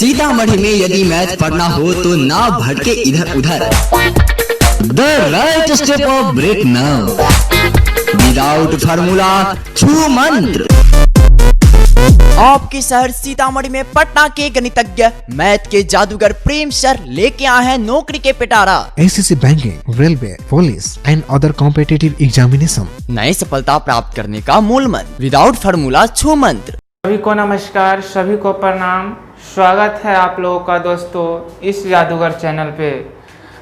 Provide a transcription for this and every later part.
सीतामढ़ी में यदि मैथ पढ़ना हो तो ना भटके इधर उधर। The right step of break now without formula छू मंत्र। आपके शहर सीतामढ़ी में पटना के गणितज्ञ मैथ के जादूगर प्रेम सर लेके आए हैं नौकरी के पिटारा। SSC banking, railway, police and other competitive examination. नई सफलता प्राप्त करने का मूल मंत्र विदाउट फार्मूला छू मंत्र। सभी को नमस्कार, सभी को प्रणाम। स्वागत है आप लोगों का दोस्तों इस जादूगर चैनल पे।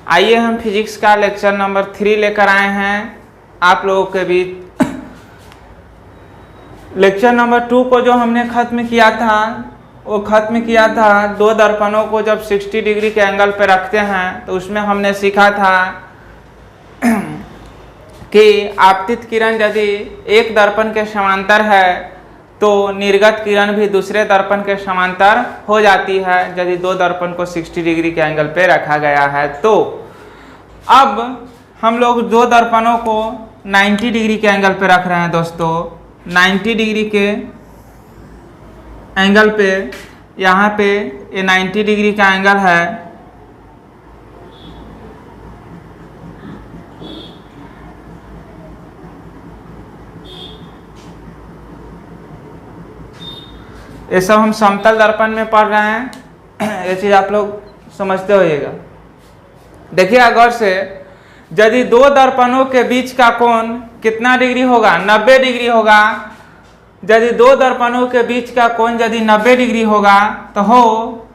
आइए हम फिजिक्स का लेक्चर नंबर 3 लेकर आए हैं आप लोगों के बीच। लेक्चर नंबर 2 को जो हमने खत्म किया था वो खत्म किया था दो दर्पणों को जब 60 डिग्री के एंगल पे रखते हैं तो उसमें हमने सीखा था कि आपतित किरण यदि एक दर्पण के समांतर है तो निर्गत किरण भी दूसरे दर्पण के समांतर हो जाती है यदि दो दर्पण को 60 डिग्री के एंगल पे रखा गया है। तो अब हम लोग दो दर्पणों को 90 डिग्री के एंगल पे रख रहे हैं दोस्तों। 90 डिग्री के एंगल पे यहाँ पे ये 90 डिग्री का एंगल है। ये सब हम समतल दर्पण में पढ़ रहे हैं, ये चीज आप लोग समझते होइएगा। देखिए गौर से, यदि दो दर्पणों के बीच का कोण कितना डिग्री होगा? 90 डिग्री होगा। यदि दो दर्पणों के बीच का कोण यदि 90 डिग्री होगा तो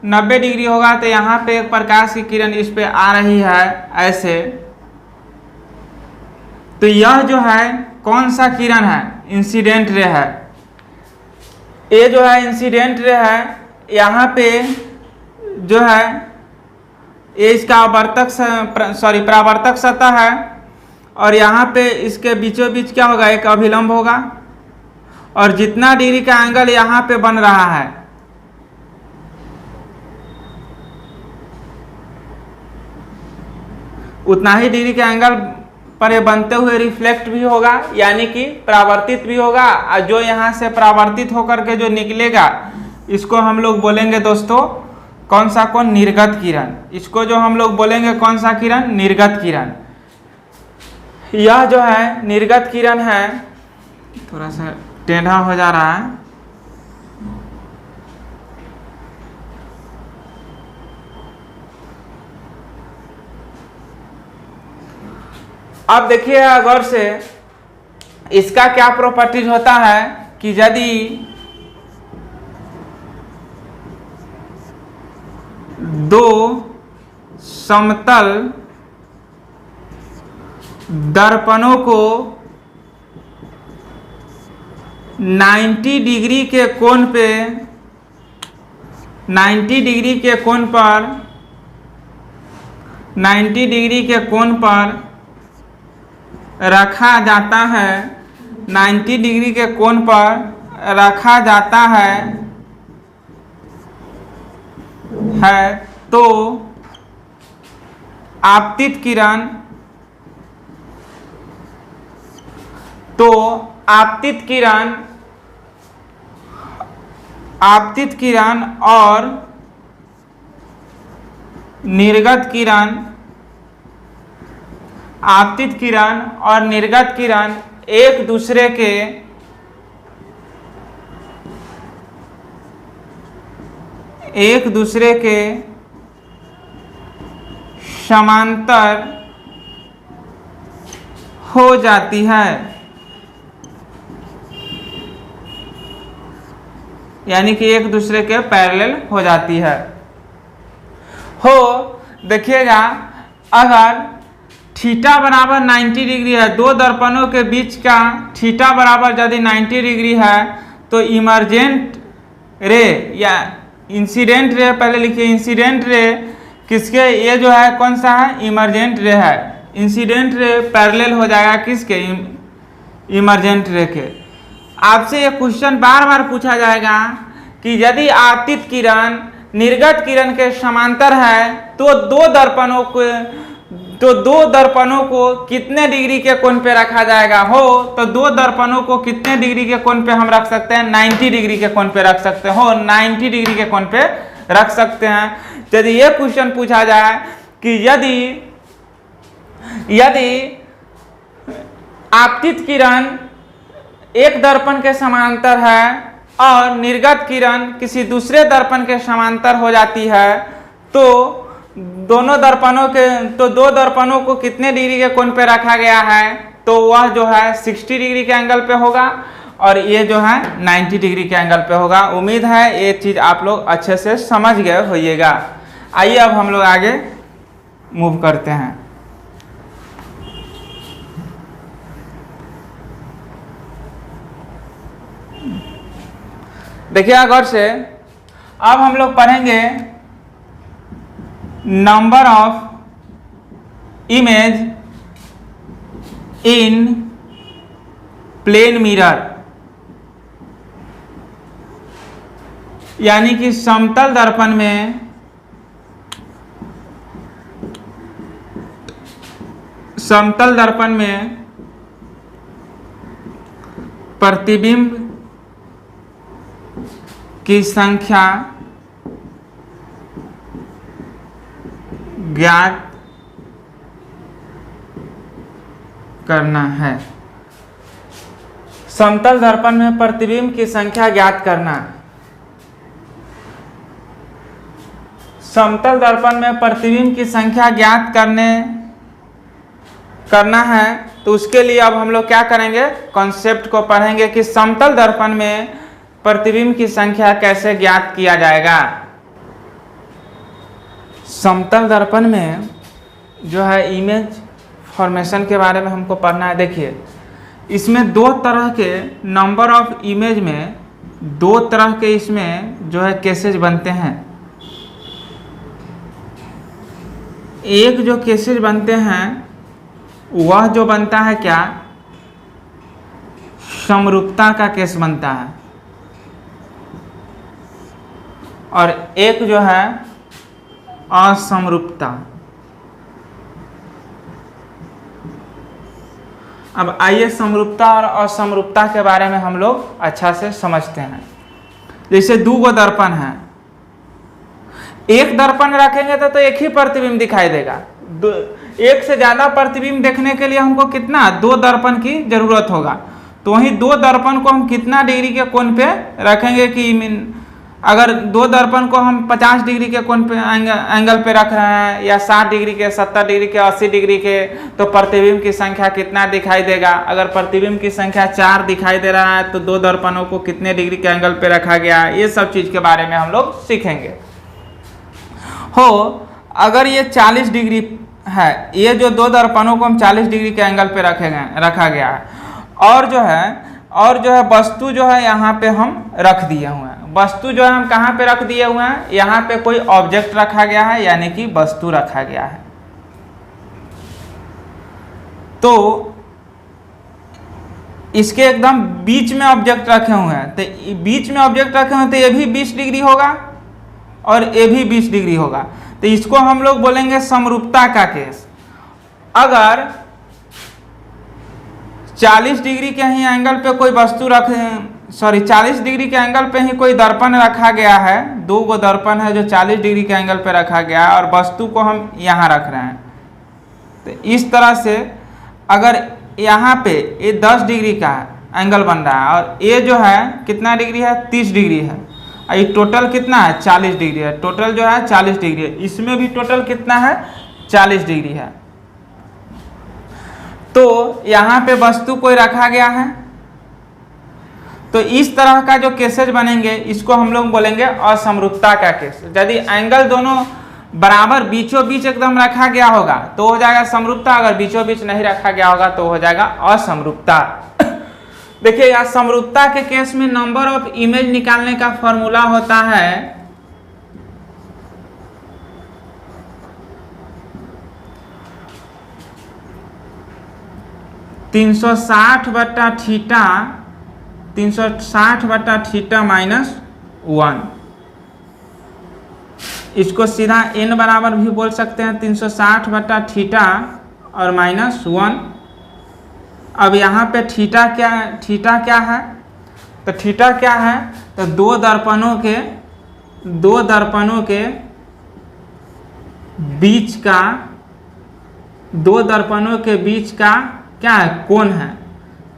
90 डिग्री होगा तो यहाँ पे एक प्रकाश की किरण इस पे आ रही है ऐसे। तो यह जो है कौन सा किरण है? इंसिडेंट रे है। ये जो है इंसिडेंट रे है। यहाँ पे जो है ये इसका परावर्तक सतह है और यहाँ पे इसके बीचों बीच क्या होगा? एक अभिलंब होगा और जितना डिग्री का एंगल यहाँ पे बन रहा है उतना ही डिग्री के एंगल पर ये बनते हुए रिफ्लेक्ट भी होगा, यानी कि परावर्तित भी होगा। और जो यहाँ से परावर्तित होकर के जो निकलेगा इसको हम लोग बोलेंगे दोस्तों कौन सा कोण? निर्गत किरण। इसको जो हम लोग बोलेंगे कौन सा किरण? निर्गत किरण। यह जो है निर्गत किरण है। थोड़ा सा टेढ़ा हो जा रहा है। अब देखिए गौर से, इसका क्या प्रॉपर्टीज होता है कि यदि दो समतल दर्पणों को 90 डिग्री के कोण पे 90 डिग्री के कोण पर 90 डिग्री के कोण पर रखा जाता है, 90 डिग्री के कोण पर रखा जाता है तो आपतित किरण और निर्गत किरण, आपतित किरण और निर्गत किरण एक दूसरे के समांतर हो जाती है, यानी कि एक दूसरे के पैरेलल हो जाती है। देखिएगा, अगर थीटा बराबर 90 डिग्री है, दो दर्पणों के बीच का थीटा बराबर यदि 90 डिग्री है तो इमर्जेंट रे या इंसिडेंट रे, पहले लिखिए इंसिडेंट रे किसके? ये जो है कौन सा है? इमर्जेंट रे है। इंसिडेंट रे पैरेलल हो जाएगा किसके? इमर्जेंट रे के। आपसे ये क्वेश्चन बार बार पूछा जाएगा कि यदि आपतित किरण निर्गत किरण के समांतर है तो दो दर्पणों को कितने डिग्री के कोण पे रखा जाएगा? तो दो दर्पणों को कितने डिग्री के कोण पे हम रख सकते हैं? 90 डिग्री के कोण पे रख सकते हो। 90 डिग्री के कोण पे रख सकते हैं। यदि ये क्वेश्चन पूछा जाए कि यदि आपतित किरण एक दर्पण के समांतर है और निर्गत किरण किसी दूसरे दर्पण के समांतर हो जाती है, तो दो दर्पणों को कितने डिग्री के कोण पे रखा गया है, तो वह जो है 60 डिग्री के एंगल पे होगा और ये जो है 90 डिग्री के एंगल पे होगा। उम्मीद है ये चीज़ आप लोग अच्छे से समझ गए होइएगा। आइए अब हम लोग आगे मूव करते हैं। देखिए गौर से, अब हम लोग पढ़ेंगे number of image in plane mirror, यानी कि समतल दर्पण में प्रतिबिंब की संख्या ज्ञात करना है। समतल दर्पण में प्रतिबिंब की संख्या ज्ञात करना। समतल दर्पण में प्रतिबिंब की संख्या ज्ञात करना है, तो उसके लिए अब हम लोग क्या करेंगे, कॉन्सेप्ट को पढ़ेंगे कि समतल दर्पण में प्रतिबिंब की संख्या कैसे ज्ञात किया जाएगा। समतल दर्पण में जो है इमेज फॉर्मेशन के बारे में हमको पढ़ना है। देखिए, इसमें दो तरह के नंबर ऑफ इमेज में दो तरह के इसमें जो है केसेज बनते हैं। एक जो केसेज बनते हैं वह जो बनता है क्या, समरूपता का केस बनता है, और एक जो है असमरूपता। अब आइए समरूपता और असमरूपता के बारे में हम लोग अच्छा से समझते हैं। जैसे दो गो दर्पण है, एक दर्पण रखेंगे तो एक ही प्रतिबिंब दिखाई देगा। एक से ज्यादा प्रतिबिंब देखने के लिए हमको कितना, दो दर्पण की जरूरत होगा। तो वही दो दर्पण को हम कितना डिग्री के कोण पे रखेंगे कि अगर दो दर्पण को हम 50 डिग्री के कोण पे एंगल पे रख रहे हैं, या 60 डिग्री के, 70 डिग्री के, 80 डिग्री के, तो प्रतिबिंब की संख्या कितना दिखाई देगा। अगर प्रतिबिंब की संख्या 4 दिखाई दे रहा है तो दो दर्पणों को कितने डिग्री के एंगल पे रखा गया, ये सब चीज के बारे में हम लोग सीखेंगे। अगर ये 40 डिग्री है, ये जो दो दर्पणों को हम 40 डिग्री के एंगल पे रखा गया है, और जो है वस्तु जो है यहाँ पे हम रख दिए हुए हैं। वस्तु जो है हम कहाँ पे रख दिए हुए हैं, यहाँ पे कोई ऑब्जेक्ट रखा गया है, यानी कि वस्तु रखा गया है। तो इसके एकदम बीच में ऑब्जेक्ट रखे हुए हैं, तो बीच में ऑब्जेक्ट रखे हुए हैं तो ये भी 20 डिग्री होगा और ये भी 20 डिग्री होगा। तो इसको हम लोग बोलेंगे समरूपता का केस। अगर 40 डिग्री के ही एंगल पे कोई वस्तु 40 डिग्री के एंगल पे ही कोई दर्पण रखा गया है, दो गो दर्पण है जो 40 डिग्री के एंगल पे रखा गया है, और वस्तु को हम यहाँ रख रहे हैं। तो इस तरह से अगर यहाँ पे ये 10 डिग्री का एंगल बन रहा है, और ये जो है कितना डिग्री है, 30 डिग्री है, और ये टोटल कितना है, 40 डिग्री है। टोटल जो है 40 डिग्री है, इसमें भी टोटल कितना है, 40 डिग्री है। तो यहाँ पे वस्तु कोई रखा गया है, तो इस तरह का जो केसेज बनेंगे इसको हम लोग बोलेंगे असमरूपता का केस। यदि एंगल दोनों बराबर बीचों बीच एकदम रखा गया होगा तो हो जाएगा समरूपता, अगर बीचों बीच नहीं रखा गया होगा तो हो जाएगा असमरूपता। देखिए यहाँ समरूपता के केस में नंबर ऑफ इमेज निकालने का फॉर्मूला होता है (360 बटा थीटा माइनस 1). इसको सीधा n बराबर भी बोल सकते हैं, 360 बटा थीटा और माइनस 1। अब यहाँ पे थीटा क्या है, तो थीटा क्या है, तो दो दो दर्पणों के बीच का, दो दर्पणों के बीच का क्या है, कोण है।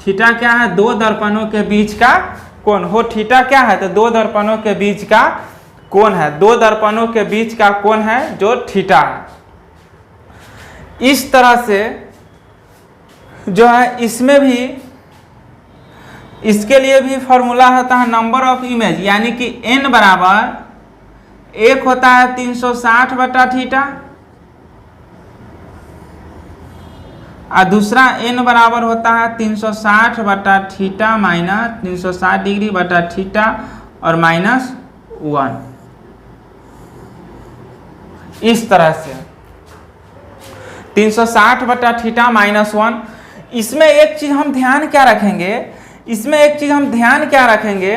थीटा क्या है, दो दर्पणों के बीच का कोण। हो थीटा क्या है, तो दो दर्पणों के बीच का कोण है। दो दर्पणों के बीच का कोण है जो थीटा है। इस तरह से जो है इसमें भी, इसके लिए भी फॉर्मूला होता है नंबर ऑफ इमेज, यानी कि n बराबर एक होता है 360 बटा थीटा और दूसरा n बराबर होता है 360 बटा थीटा माइनस 360 डिग्री बटा थीटा और माइनस 1। इस तरह से 360 बटा थीटा माइनस 1। इसमें एक चीज हम ध्यान क्या रखेंगे, इसमें एक चीज हम ध्यान क्या रखेंगे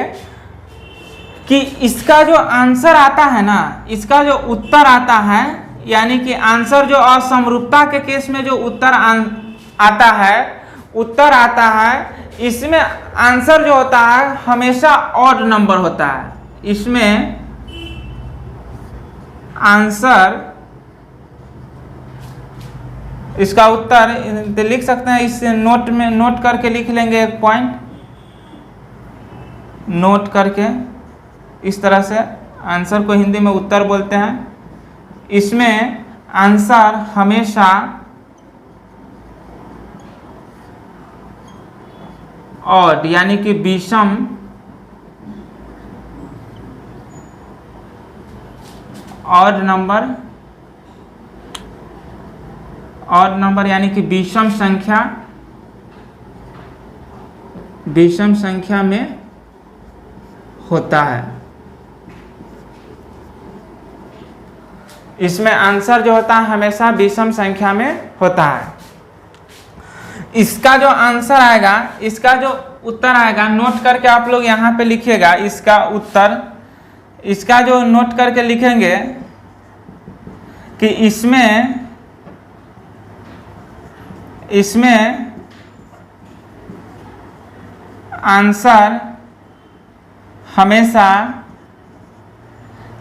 कि इसका जो आंसर आता है ना, इसका जो उत्तर आता है, यानी कि आंसर जो असमरूपता के केस में जो उत्तर आता है, इसमें आंसर जो होता है हमेशा ऑड नंबर होता है। इसमें आंसर, इसका उत्तर लिख सकते हैं, इस नोट में नोट करके लिख लेंगे, एक पॉइंट नोट करके। इस तरह से आंसर को हिंदी में उत्तर बोलते हैं। इसमें आंसर हमेशा ऑड यानी कि विषम ऑड नंबर यानी कि विषम संख्या में होता है। इसमें आंसर जो होता है हमेशा विषम संख्या में होता है। इसका जो आंसर आएगा, इसका जो उत्तर आएगा, नोट करके आप लोग यहाँ पे लिखिएगा इसका उत्तर। इसका जो नोट करके लिखेंगे कि इसमें आंसर हमेशा,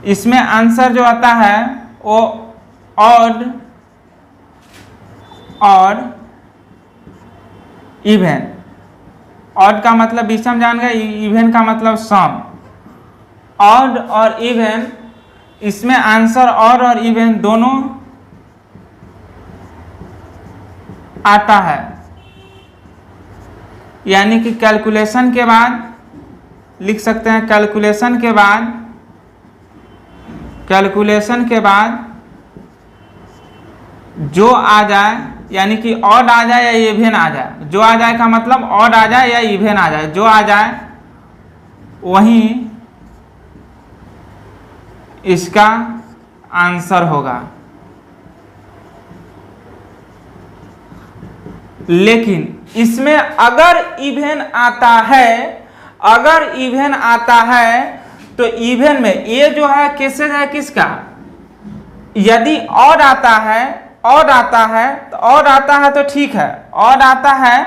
इसमें आंसर जो आता है वो ऑड और इवन। ऑड का मतलब विषम जान गए, इवन का मतलब सम। ऑड और इवन, इसमें आंसर ऑड और इवन दोनों आता है। यानी कि कैलकुलेशन के बाद लिख सकते हैं, कैलकुलेशन के बाद जो आ जाए, यानी कि ऑड आ जाए या इवन आ जाए, जो आ जाए का मतलब ऑड आ जाए या इवन आ जाए, जो आ जाए वही इसका आंसर होगा। लेकिन इसमें अगर इवन आता है, तो इवन में ये जो है केसेस है किसका, यदि ऑड आता है तो ऑड आता है तो ठीक है, ऑड आता है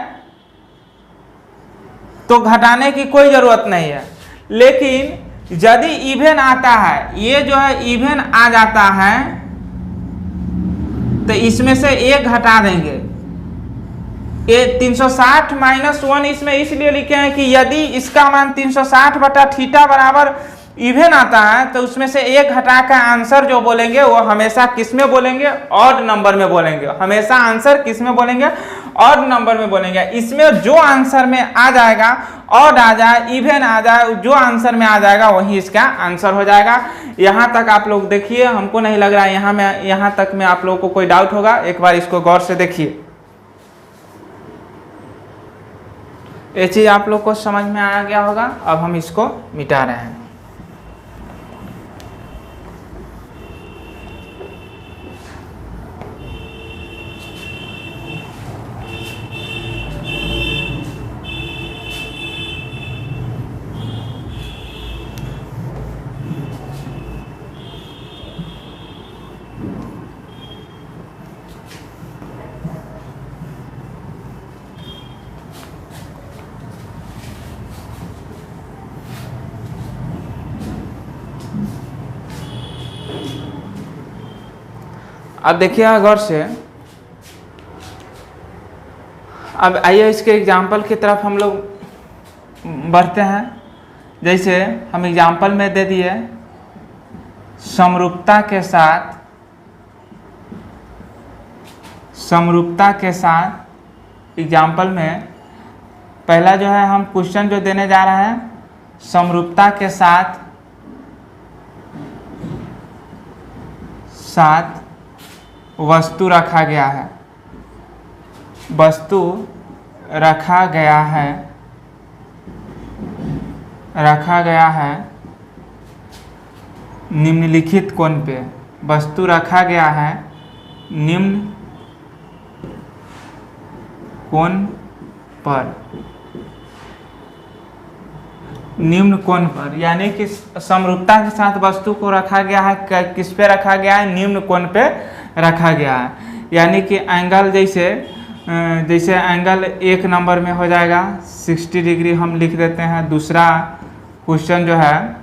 तो घटाने की कोई जरूरत नहीं है। लेकिन यदि इवन आता है, ये जो है इवन आ जाता है, तो इसमें से एक घटा देंगे। ये 360 माइनस 1 इसमें इसलिए लिखे हैं कि यदि इसका मान 360 बटा थीटा बराबर इवन आता है, तो उसमें से एक घटा का आंसर जो बोलेंगे वो हमेशा किस में बोलेंगे, ऑड नंबर में बोलेंगे। हमेशा आंसर किस में बोलेंगे, ऑड नंबर में बोलेंगे। इसमें जो आंसर में आ जाएगा, ऑड आ जाए, इवन आ जाए, जो आंसर में आ जाएगा वही इसका आंसर हो जाएगा। यहाँ तक आप लोग देखिए, हमको नहीं लग रहा है यहाँ तक में आप लोगों को कोई डाउट होगा। एक बार इसको गौर से देखिए, ये चीज आप लोग को समझ में आ गया होगा। अब हम इसको मिटा रहे हैं। अब देखिए गौर से, अब आइए इसके एग्जाम्पल की तरफ हम लोग बढ़ते हैं। जैसे हम एग्जाम्पल में दे दिए समरूपता के साथ एग्जाम्पल में पहला जो है हम क्वेश्चन जो देने जा रहे हैं, समरूपता के साथ वस्तु रखा गया है, वस्तु रखा गया है निम्नलिखित कोण पे, वस्तु रखा गया है निम्न कोण पर, यानी कि समरूपता के साथ वस्तु को रखा गया है, किस पे रखा गया है, निम्न कोण पे रखा गया है। यानी कि एंगल जैसे एंगल 1 नंबर में हो जाएगा 60 डिग्री हम लिख देते हैं, दूसरा क्वेश्चन जो है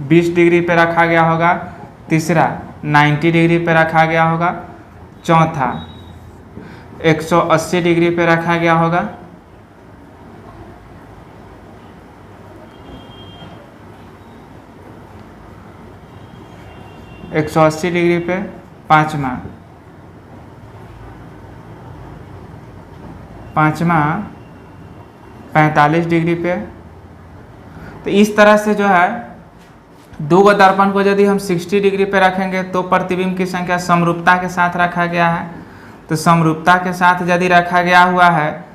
20 डिग्री पे रखा गया होगा, तीसरा 90 डिग्री पे रखा गया होगा, चौथा 180 डिग्री पे रखा गया होगा, डिग्री पे पांचवा 45 डिग्री पे। तो इस तरह से जो है दो गो दर्पण को यदि हम 60 डिग्री पे रखेंगे तो प्रतिबिंब की संख्या समरूपता के साथ रखा गया है। तो समरूपता के साथ यदि रखा गया हुआ है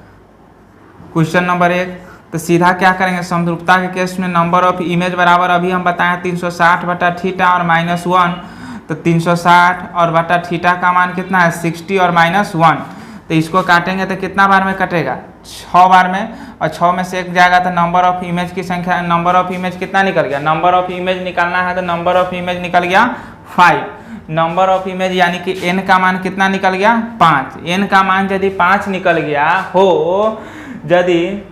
क्वेश्चन नंबर 1, तो सीधा क्या करेंगे, समरूपता के केस में नंबर ऑफ इमेज बराबर अभी हम बताएं 360 बटा थीटा और -1, तो 360 और बटा थीटा का मान कितना है 60 और -1, तो इसको काटेंगे तो कितना बार में कटेगा 6 बार में, और 6 में से 1 जाएगा तो नंबर ऑफ इमेज की संख्या, नंबर ऑफ इमेज कितना निकल गया, नंबर ऑफ इमेज निकालना है तो नंबर ऑफ इमेज निकल गया 5, नंबर ऑफ इमेज यानी कि n का मान कितना निकल गया 5, n का मान यदि 5 निकल गया हो, यदि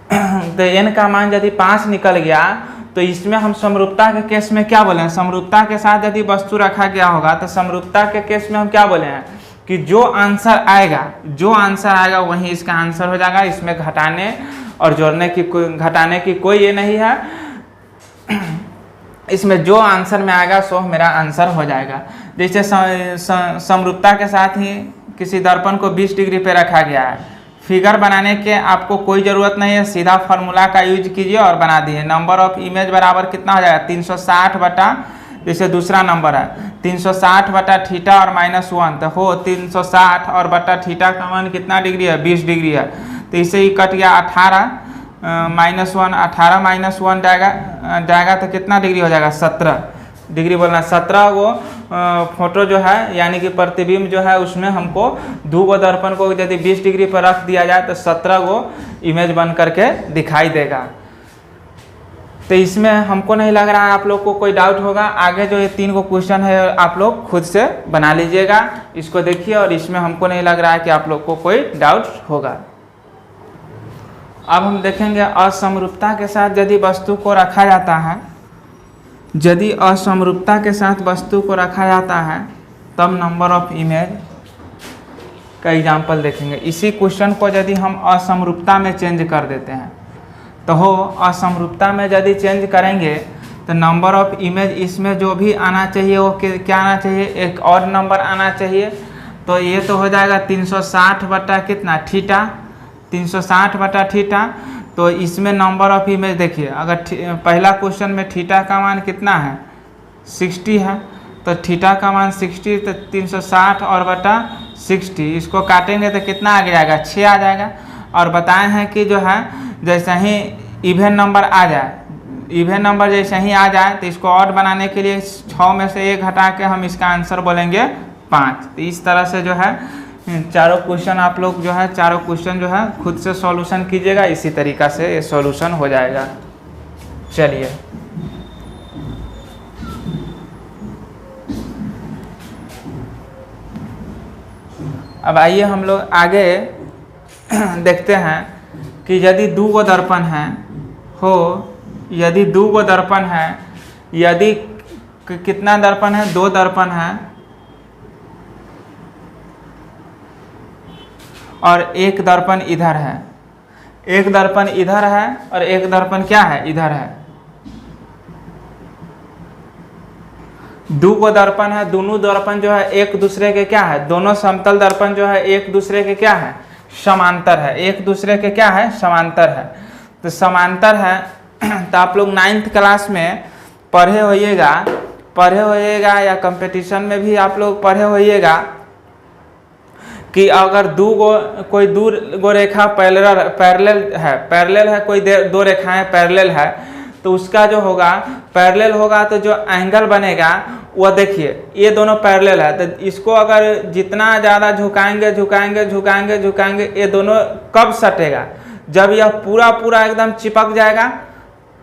तो n का मान यदि 5 निकल गया तो इसमें हम समरूपता के केस में क्या बोले हैं, समरूपता के साथ यदि वस्तु रखा गया होगा तो समरूपता के केस में हम क्या बोले हैं कि जो आंसर आएगा वही इसका आंसर हो जाएगा, इसमें घटाने और जोड़ने की घटाने की कोई ये नहीं है, इसमें जो आंसर में आएगा सो मेरा आंसर हो जाएगा। जैसे समरूपता के साथ ही किसी दर्पण को 20 डिग्री पे रखा गया है, फिगर बनाने के आपको कोई ज़रूरत नहीं है, सीधा फार्मूला का यूज कीजिए और बना दिए। नंबर ऑफ इमेज बराबर कितना हो जाएगा 360 बटा, जैसे दूसरा नंबर है 360 बटा थीटा और -1, तो हो 360 और बटा थीटा का मान कितना डिग्री है 20 डिग्री है, तो इसे ही कट गया 18 -1 जाएगा तो कितना डिग्री हो जाएगा 17 डिग्री बोलना, 17 वो फोटो जो है यानी कि प्रतिबिंब जो है उसमें हमको दो गो दर्पण को यदि 20 डिग्री पर रख दिया जाए तो 17 गो इमेज बन करके दिखाई देगा। तो इसमें हमको नहीं लग रहा है आप लोग को कोई डाउट होगा। आगे जो ये 3 गो क्वेश्चन है आप लोग खुद से बना लीजिएगा, इसको देखिए, और इसमें हमको नहीं लग रहा है कि आप लोग को कोई डाउट होगा। अब हम देखेंगे असमरूपता के साथ यदि वस्तु को रखा जाता है, यदि असमरूपता के साथ वस्तु को रखा जाता है तब नंबर ऑफ इमेज का एग्जाम्पल देखेंगे। इसी क्वेश्चन को यदि हम असमरूपता में चेंज कर देते हैं तो हो असमरूपता में यदि चेंज करेंगे तो नंबर ऑफ इमेज इसमें जो भी आना चाहिए वो क्या आना चाहिए, एक और नंबर आना चाहिए। तो ये तो हो जाएगा 360 बटा कितना थीटा, 360 बटा थीटा। तो इसमें नंबर ऑफ इमेज देखिए, अगर पहला क्वेश्चन में थीटा का मान कितना है 60 है, तो थीटा का मान 60, तो 360 और बटा 60 इसको काटेंगे तो कितना आ जाएगा 6 आ जाएगा। और बताए हैं कि जो है जैसे ही इवन नंबर आ जाए, इवन नंबर जैसे ही आ जाए तो इसको और बनाने के लिए 6 में से 1 हटा के हम इसका आंसर बोलेंगे 5। तो इस तरह से जो है चारों क्वेश्चन आप लोग जो है चारों क्वेश्चन जो है खुद से सॉल्यूशन कीजिएगा, इसी तरीका से ये सॉल्यूशन हो जाएगा। चलिए अब आइए हम लोग आगे देखते हैं कि यदि 2 गो दर्पण हैं हो, यदि 2 गो दर्पण हैं, यदि कितना दर्पण है? 2 दर्पण है और एक दर्पण इधर है, एक दर्पण इधर है और एक दर्पण क्या है? इधर है। 2 दर्पण है, दोनों दर्पण जो है एक दूसरे के क्या है? दोनों समतल दर्पण जो है एक दूसरे के क्या है? समांतर है। एक दूसरे के क्या है? समांतर है। तो समांतर है तो आप लोग 9th क्लास में पढ़े होइएगा या कंपटीशन में भी आप लोग पढ़े होइएगा कि अगर कोई दो रेखा पैरेलल है, कोई 2 रेखाएं पैरेलल है, तो उसका जो होगा पैरेलल होगा तो जो एंगल बनेगा वह देखिए ये दोनों पैरेलल है, तो इसको अगर जितना ज़्यादा झुकाएंगे ये दोनों कब सटेगा? जब यह पूरा एकदम चिपक जाएगा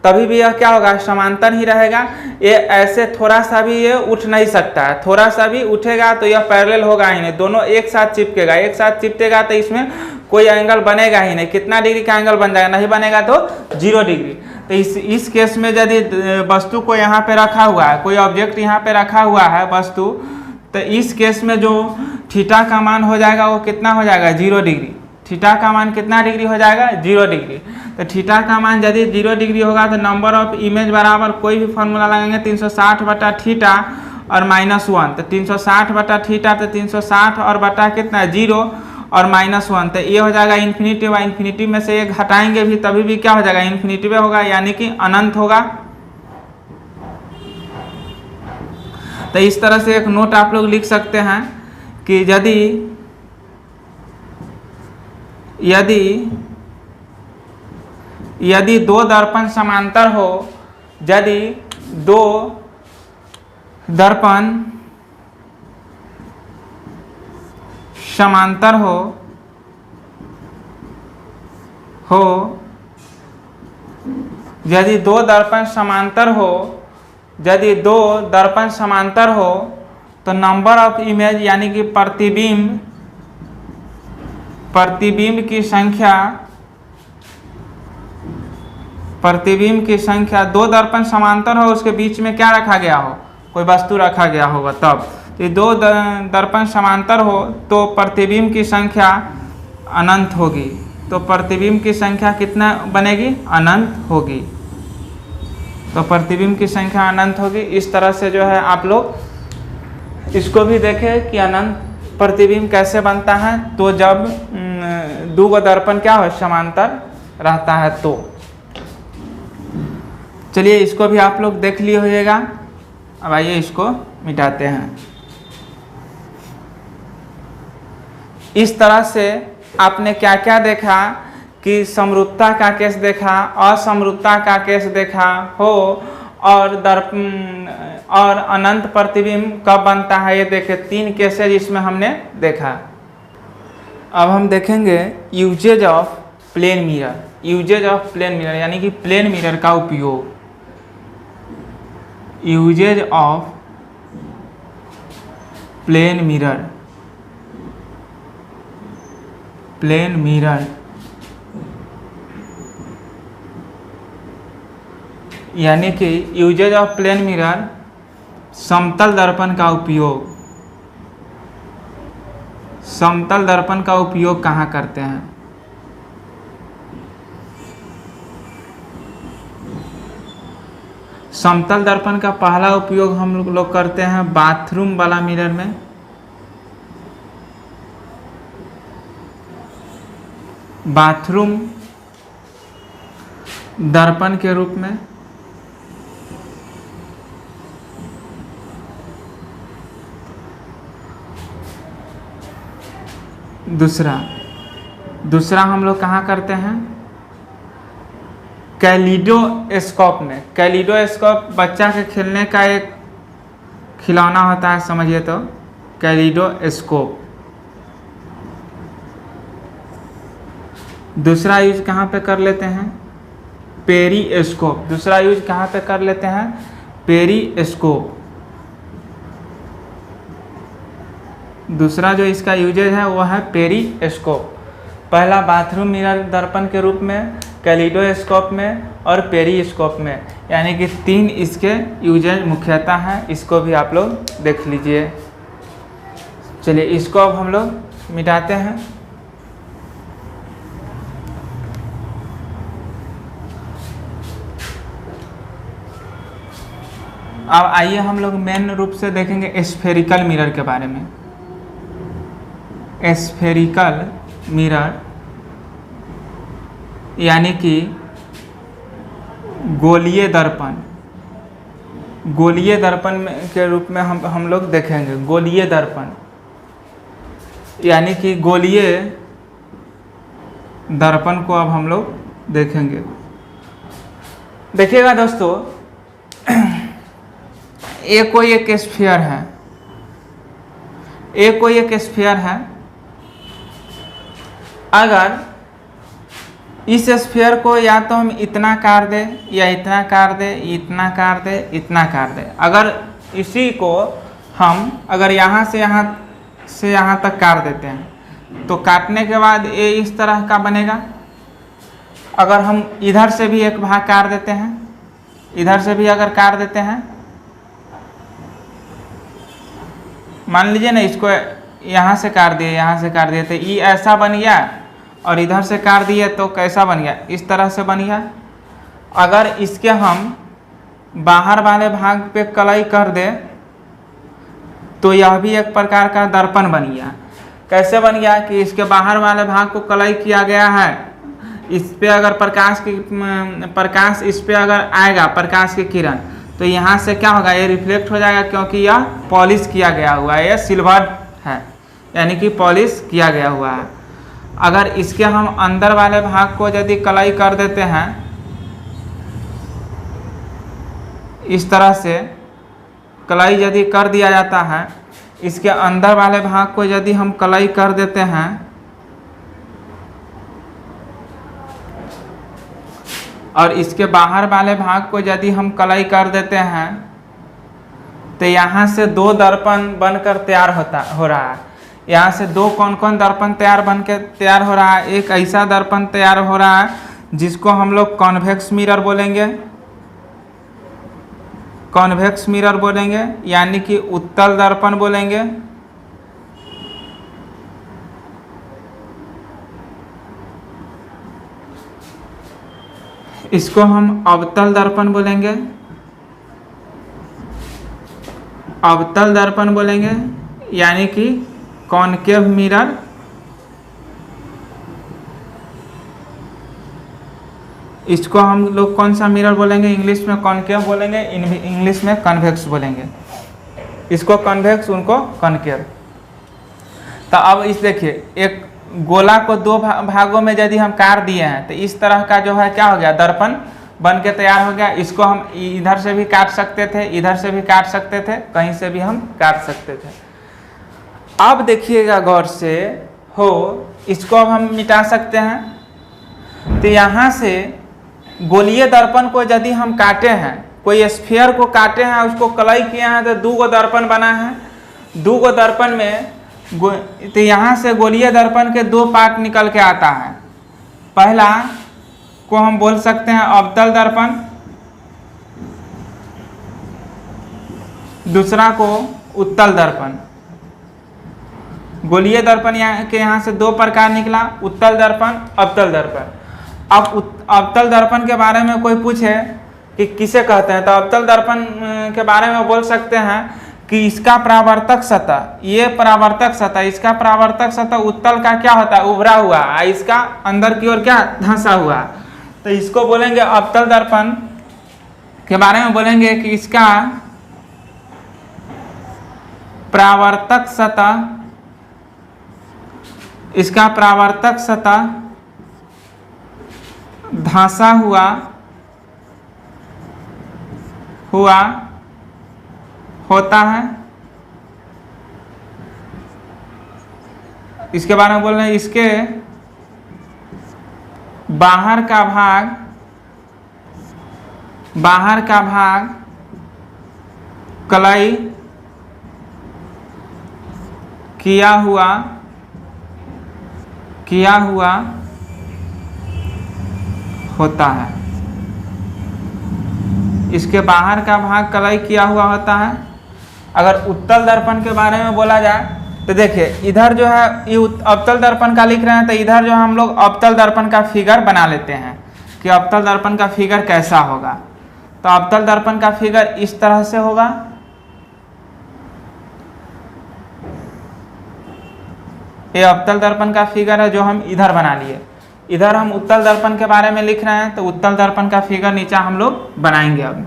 तभी भी यह क्या होगा? समांतर ही रहेगा। ये ऐसे थोड़ा सा भी ये उठ नहीं सकता है, थोड़ा सा भी उठेगा तो यह पैरेलल होगा ही नहीं, दोनों एक साथ चिपकेगा। एक साथ चिपकेगा तो इसमें कोई एंगल बनेगा ही नहीं। कितना डिग्री का एंगल बन जाएगा? नहीं बनेगा तो 0 डिग्री। तो इस केस में यदि वस्तु को यहाँ पे रखा हुआ है, कोई ऑब्जेक्ट यहाँ पे रखा हुआ है वस्तु, तो इस केस में जो थीटा का मान हो जाएगा वो कितना हो जाएगा? 0 डिग्री। थीटा का मान कितना डिग्री हो जाएगा? 0 डिग्री। तो थीटा का मान यदि 0 डिग्री होगा तो नंबर ऑफ इमेज बराबर कोई भी फॉर्मूला लगाएंगे 360 बटा थीटा और -1। तो 360 बटा थीटा तो 360 और बटा कितना? 0 और -1, तो ये हो जाएगा इन्फिनिटी। व इन्फिनिटी में से एक हटाएंगे भी तभी भी क्या हो जाएगा? इन्फिनिटी में होगा, यानी कि अनंत होगा। तो इस तरह से एक नोट आप लोग लिख सकते हैं कि यदि 2 दर्पण समांतर हो, यदि 2 दर्पण समांतर हो यदि 2 दर्पण समांतर हो तो नंबर ऑफ इमेज यानी कि प्रतिबिंब की संख्या 2 दर्पण समांतर हो, उसके बीच में क्या रखा गया हो? कोई वस्तु रखा गया होगा तब। तो 2 दर्पण समांतर हो तो प्रतिबिंब की संख्या अनंत होगी। तो प्रतिबिंब की संख्या कितना बनेगी? अनंत होगी। तो प्रतिबिंब की संख्या अनंत होगी। इस तरह से जो है आप लोग इसको भी देखें कि अनंत प्रतिबिंब कैसे बनता है। तो जब 2 दर्पण क्या हो? समांतर रहता है। तो चलिए इसको भी आप लोग देख लिए होइएगा। अब आइए इसको मिटाते हैं। इस तरह से आपने क्या क्या देखा कि समरूपता का केस देखा, असमरूपता का केस देखा हो, और अनंत प्रतिबिंब कब बनता है ये देखे। 3 केसेज इसमें हमने देखा। अब हम देखेंगे यूजेज ऑफ प्लेन मिरर यानी कि प्लेन मिरर का उपयोग। यूजेज ऑफ प्लेन मिरर यानी कि यूजेज ऑफ प्लेन मिरर, समतल दर्पण का उपयोग। समतल दर्पण का उपयोग कहाँ करते हैं? समतल दर्पण का पहला उपयोग हम लोग करते हैं बाथरूम वाला मिरर में। बाथरूम दर्पण के रूप में। दूसरा हम लोग कहाँ करते हैं? कैलिडोस्कोप में। कैलिडोस्कोप बच्चा के खेलने का एक खिलौना होता है, समझिए तो कैलिडोस्कोप। दूसरा यूज कहाँ पे कर लेते हैं? पेरिस्कोप। दूसरा यूज कहाँ पे कर लेते हैं? पेरिस्कोप। दूसरा जो इसका यूजेज है वो है पेरिस्कोप। पहला बाथरूम मिरर दर्पण के रूप में, कैलिडोस्कोप में और पेरिस्कोप में, यानी कि 3 इसके यूजेज मुख्यतः हैं। इसको भी आप लोग देख लीजिए। चलिए इसको अब हम लोग मिटाते हैं। अब आइए हम लोग मेन रूप से देखेंगे स्फेरिकल मिरर के बारे में। स्फेरिकल मिरर यानी कि गोलीय दर्पण, गोलीय दर्पण के रूप में हम लोग देखेंगे। गोलीय दर्पण यानी कि गोलीय दर्पण को अब हम लोग देखेंगे। देखिएगा दोस्तों, ये कोई एक स्फीयर है, ये कोई एक स्फीयर है। अगर इस स्फीयर को या तो हम इतना काट दें या इतना काट दें, इतना काट दें, इतना काट दें। अगर इसी को हम अगर यहाँ से यहाँ तक काट देते हैं तो काटने के बाद ये इस तरह का बनेगा। अगर हम इधर से भी एक भाग काट देते हैं, इधर से भी अगर काट देते हैं, मान लीजिए ना इसको यहाँ से काट दिए, यहाँ से काट दिए तो ये ऐसा बन गया, और इधर से काट दिए तो कैसा बन गया, इस तरह से बन गया। अगर इसके हम बाहर वाले भाग पे कलाई कर दे तो यह भी एक प्रकार का दर्पण बन गया। कैसे बन गया कि इसके बाहर वाले भाग को कलाई किया गया है, इस पे अगर प्रकाश इस पे अगर आएगा, प्रकाश की किरण, तो यहाँ से क्या होगा, ये रिफ्लेक्ट हो जाएगा, क्योंकि यह पॉलिश किया गया हुआ है, यह सिल्वर है, यानी कि पॉलिश किया गया हुआ है। अगर इसके हम अंदर वाले भाग को यदि कलाई कर देते हैं इस तरह से, कलाई यदि कर दिया जाता है, इसके अंदर वाले भाग को यदि हम कलाई कर देते हैं और इसके बाहर वाले भाग को यदि हम कलाई कर देते हैं तो यहाँ से 2 दर्पण बनकर तैयार हो रहा है। यहाँ से 2 कौन कौन दर्पण तैयार हो रहा है। एक ऐसा दर्पण तैयार हो रहा है जिसको हम लोग कॉन्वेक्स मिरर बोलेंगे, कॉन्वेक्स मिरर बोलेंगे, यानी कि उत्तल दर्पण बोलेंगे। इसको हम अवतल दर्पण बोलेंगे, अवतल दर्पण बोलेंगे, यानी कि कॉनकेव मिरर। इसको हम लोग कौन सा मिरर बोलेंगे, इंग्लिश में कॉनकेव बोलेंगे, इंग्लिश में कन्वेक्स बोलेंगे। इसको कन्वेक्स, उनको कॉनकेव। तो अब इस देखिए, एक गोला को 2 भागों में यदि हम काट दिए हैं तो इस तरह का जो है क्या हो गया, दर्पण बन के तैयार हो गया। इसको हम इधर से भी काट सकते थे, इधर से भी काट सकते थे, कहीं से भी हम काट सकते थे। अब देखिएगा गौर से हो, इसको अब हम मिटा सकते हैं। तो यहाँ से गोलीय दर्पण को यदि हम काटे हैं, कोई स्फीयर को काटे हैं, उसको कलाई किए हैं, तो 2 दर्पण बना है। 2 दर्पण में तो यहाँ से गोलीय दर्पण के 2 पार्ट निकल के आता है। पहला को हम बोल सकते हैं अवतल दर्पण, दूसरा को उत्तल दर्पण। गोलीय दर्पण यहाँ से 2 प्रकार निकला, उत्तल दर्पण, अवतल दर्पण। अब अवतल दर्पण के बारे में कोई पूछे कि किसे कहते हैं, तो अवतल दर्पण के बारे में बोल सकते हैं कि इसका परावर्तक सतह, ये परावर्तक सतह, इसका परावर्तक सतह उत्तल का क्या होता है, उभरा हुआ, इसका अंदर की ओर क्या धंसा हुआ। तो इसको बोलेंगे अवतल दर्पण के बारे में बोलेंगे कि इसका परावर्तक सतह, इसका परावर्तक सतह धंसा हुआ होता है। इसके बारे में बोल रहे हैं, इसके बाहर का भाग कलाई किया हुआ होता है। इसके बाहर का भाग कलई किया हुआ होता है। अगर उत्तल दर्पण के बारे में बोला जाए तो देखिए इधर जो है ये अवतल दर्पण का लिख रहे हैं, तो इधर जो हम लोग अवतल दर्पण का फिगर बना लेते हैं कि अवतल दर्पण का फिगर कैसा होगा। तो अवतल दर्पण का फिगर इस तरह से होगा। ये अवतल दर्पण का फिगर है जो हम इधर बना लिए। इधर हम उत्तल दर्पण के बारे में लिख रहे हैं, तो उत्तल दर्पण का फिगर नीचे हम लोग बनाएंगे। अब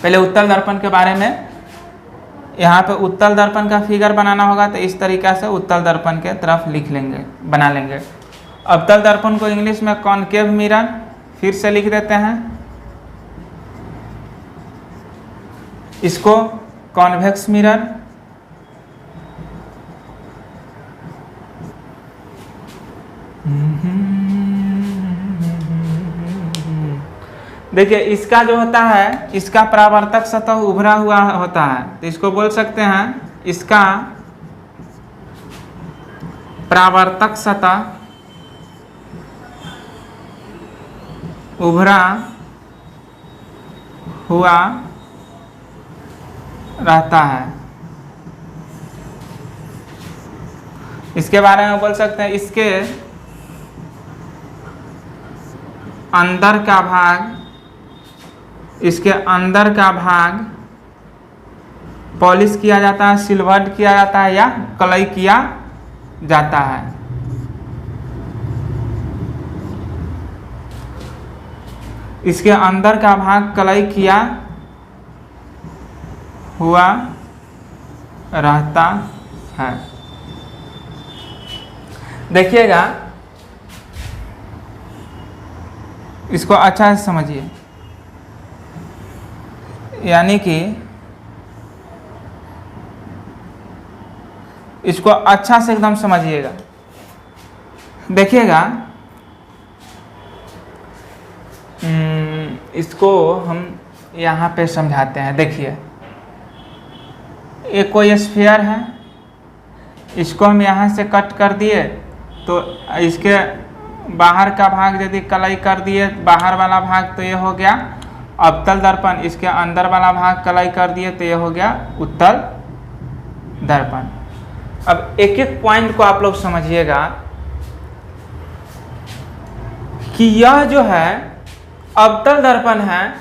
पहले उत्तल दर्पण के बारे में, यहाँ पे उत्तल दर्पण का फिगर बनाना होगा, तो इस तरीक़ा से उत्तल दर्पण के तरफ लिख लेंगे, बना लेंगे। अवतल दर्पण को इंग्लिश में कॉनकेव मिरर फिर से लिख देते हैं। इसको कॉन्वेक्स मिरर, देखिए इसका जो होता है, इसका परावर्तक सतह उभरा हुआ होता है, तो इसको बोल सकते हैं इसका परावर्तक सतह उभरा हुआ रहता है। इसके बारे में बोल सकते हैं इसके अंदर का भाग, इसके अंदर का भाग पॉलिश किया जाता है, सिल्वर्ड किया जाता है या कलई किया जाता है। इसके अंदर का भाग कलई किया हुआ रहता है। देखिएगा, इसको अच्छा से समझिए, यानी कि इसको अच्छा से एकदम समझिएगा। देखिएगा, इसको हम यहाँ पे समझाते हैं। देखिए, एक कोई स्फीयर है, इसको हम यहाँ से कट कर दिए, तो इसके बाहर का भाग यदि कलई कर दिए, बाहर वाला भाग, तो ये हो गया अवतल दर्पण। इसके अंदर वाला भाग कलई कर दिए, तो ये हो गया उत्तल दर्पण। अब एक एक पॉइंट को आप लोग समझिएगा कि यह जो है अवतल दर्पण है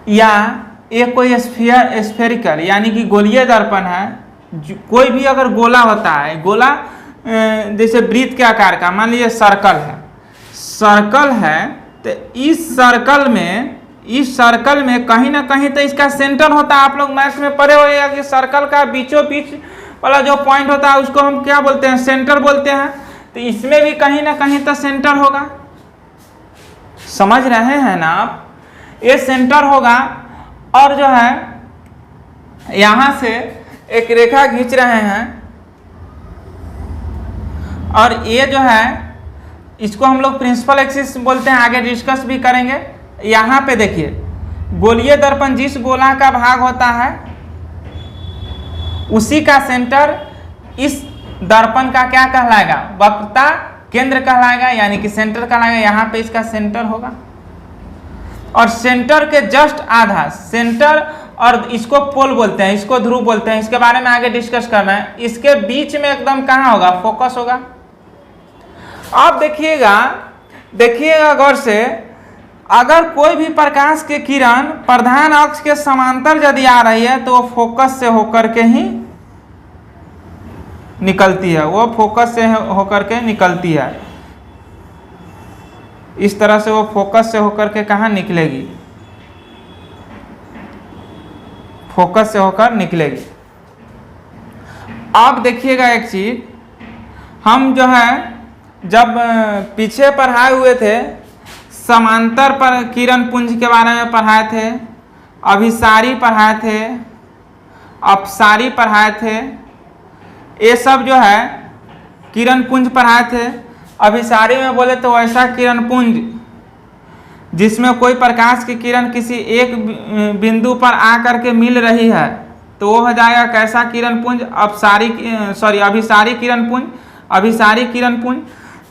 या एक कोई स्फेरिकल यानी कि गोलीय दर्पण है। कोई भी अगर गोला होता है, गोला जैसे वृत्त के आकार का, मान लीजिए सर्कल है, सर्कल है, तो इस सर्कल में कहीं ना कहीं तो इसका सेंटर होता है। आप लोग मैथ्स में पढ़े होगा कि सर्कल का बीचों बीच वाला जो पॉइंट होता है उसको हम क्या बोलते हैं, सेंटर बोलते हैं। तो इसमें भी कहीं ना कहीं तो सेंटर होगा। समझ रहे हैं ना आप? ये सेंटर होगा और जो है यहां से एक रेखा खींच रहे हैं और ये जो है इसको हम लोग प्रिंसिपल एक्सिस बोलते हैं, आगे डिस्कस भी करेंगे। यहाँ पे देखिए, गोलीय दर्पण जिस गोला का भाग होता है उसी का सेंटर इस दर्पण का क्या कहलाएगा, वक्रता केंद्र कहलाएगा, यानी कि सेंटर कहलाएगा। यहाँ पे इसका सेंटर होगा और सेंटर के जस्ट आधा सेंटर, और इसको पोल बोलते हैं, इसको ध्रुव बोलते हैं। इसके बारे में आगे डिस्कस करना है। इसके बीच में एकदम कहाँ होगा, फोकस होगा। आप देखिएगा गौर से, अगर कोई भी प्रकाश की किरण प्रधान अक्ष के समांतर यदि आ रही है तो वो फोकस से होकर के ही निकलती है, वो फोकस से होकर के निकलती है। इस तरह से वो फोकस से होकर के कहाँ निकलेगी, फोकस से होकर निकलेगी। आप देखिएगा एक चीज, हम जो है जब पीछे पढ़ाए हुए थे समांतर पर किरण पुंज के बारे में पढ़ाए थे, अभिसारी पढ़ाए थे, अपसारी पढ़ाए थे, ये सब जो है किरण पुंज पढ़ाए थे। अभिसारी में बोले तो ऐसा किरण पुंज जिसमें कोई प्रकाश की किरण किसी एक बिंदु पर आकर के मिल रही है तो वो हो जाएगा कैसा किरण पुंज, अभिसारी किरण पुंज।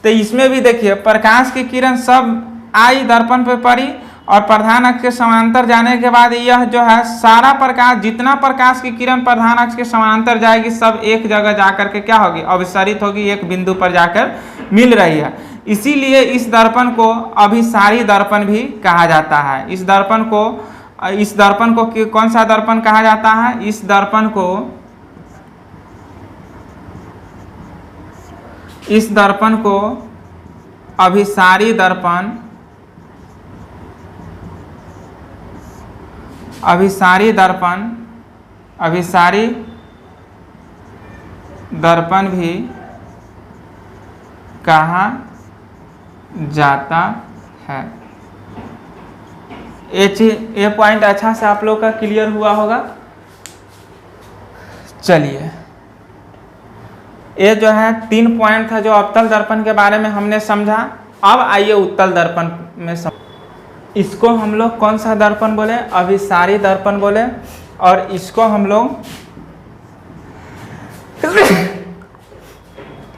तो इसमें भी देखिए प्रकाश की किरण सब आई दर्पण पे पड़ी और प्रधान अक्ष के समांतर जाने के बाद यह जो है सारा प्रकाश, जितना प्रकाश की किरण प्रधान अक्ष के समांतर जाएगी सब एक जगह जाकर के क्या होगी, अभिसरित होगी, एक बिंदु पर जाकर मिल रही है। इसीलिए इस दर्पण को अभिसारी दर्पण भी कहा जाता है। इस दर्पण को कौन सा दर्पण कहा जाता है? इस दर्पण को अभिसारी दर्पण भी कहा जाता है। ये पॉइंट अच्छा से आप लोग का क्लियर हुआ होगा। चलिए, ये जो है 3 पॉइंट था जो अवतल दर्पण के बारे में हमने समझा। अब आइए उत्तल दर्पण में इसको हम लोग कौन सा दर्पण बोले? अभिसारी दर्पण बोले। और इसको हम लोग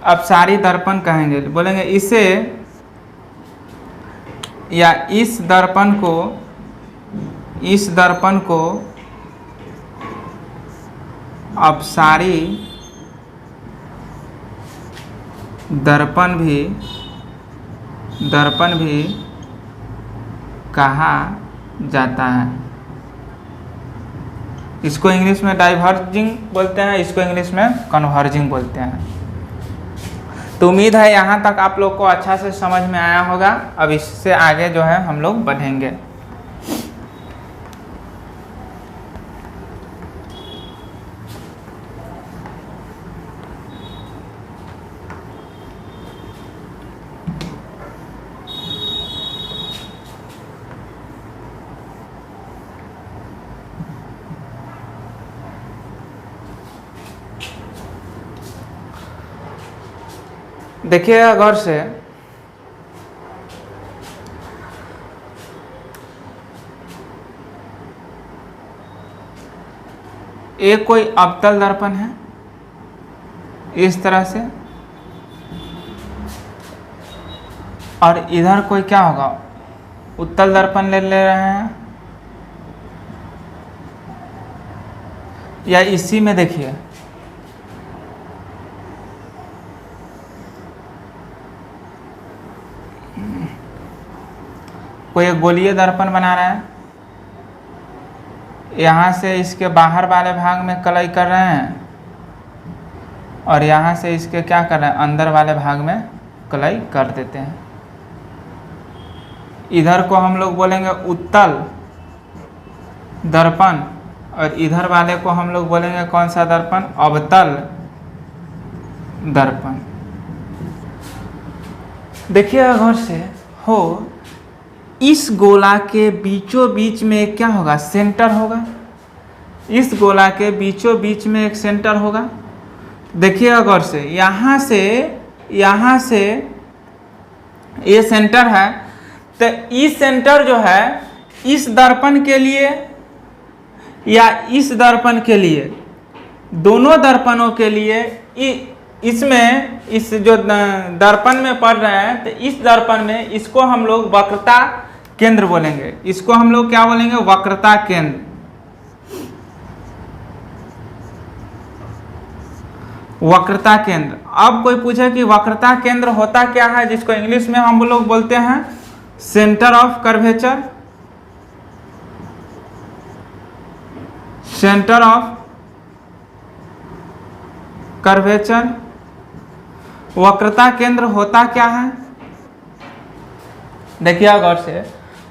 अपसारी दर्पण कहेंगे, बोलेंगे इसे, या इस दर्पण को अपसारी दर्पण भी कहा जाता है। इसको इंग्लिश में डाइवर्जिंग बोलते हैं, इसको इंग्लिश में कन्वर्जिंग बोलते हैं। तो उम्मीद है यहाँ तक आप लोग को अच्छा से समझ में आया होगा। अब इससे आगे जो है हम लोग बढ़ेंगे। देखिएगा गौर से, एक कोई अवतल दर्पण है इस तरह से, और इधर कोई क्या होगा, उत्तल दर्पण ले रहे हैं। या इसी में देखिए कोई एक गोलीय दर्पण बना रहा है, यहाँ से इसके बाहर वाले भाग में कलई कर रहे हैं और यहाँ से इसके क्या कर रहे हैं, अंदर वाले भाग में कलई कर देते हैं। इधर को हम लोग बोलेंगे उत्तल दर्पण और इधर वाले को हम लोग बोलेंगे कौन सा दर्पण, अवतल दर्पण। देखिए गौर से हो, इस गोला के बीचों बीच में एक क्या होगा, सेंटर होगा। इस गोला के बीचों बीच में एक सेंटर होगा। देखिएगा गौर से, यहाँ से ये सेंटर है। तो इस सेंटर जो है इस दर्पण के लिए या इस दर्पण के लिए, दोनों दर्पणों के लिए इसमें, इस जो दर्पण में पड़ रहे हैं, तो इस दर्पण में इसको हम लोग वक्रता केंद्र बोलेंगे। इसको हम लोग क्या बोलेंगे, वक्रता केंद्र। वक्रता केंद्र। अब कोई पूछे कि वक्रता केंद्र होता क्या है, जिसको इंग्लिश में हम लोग बोलते हैं centre of curvature. Centre of curvature. वक्रता केंद्र होता क्या है, देखिए गौर से,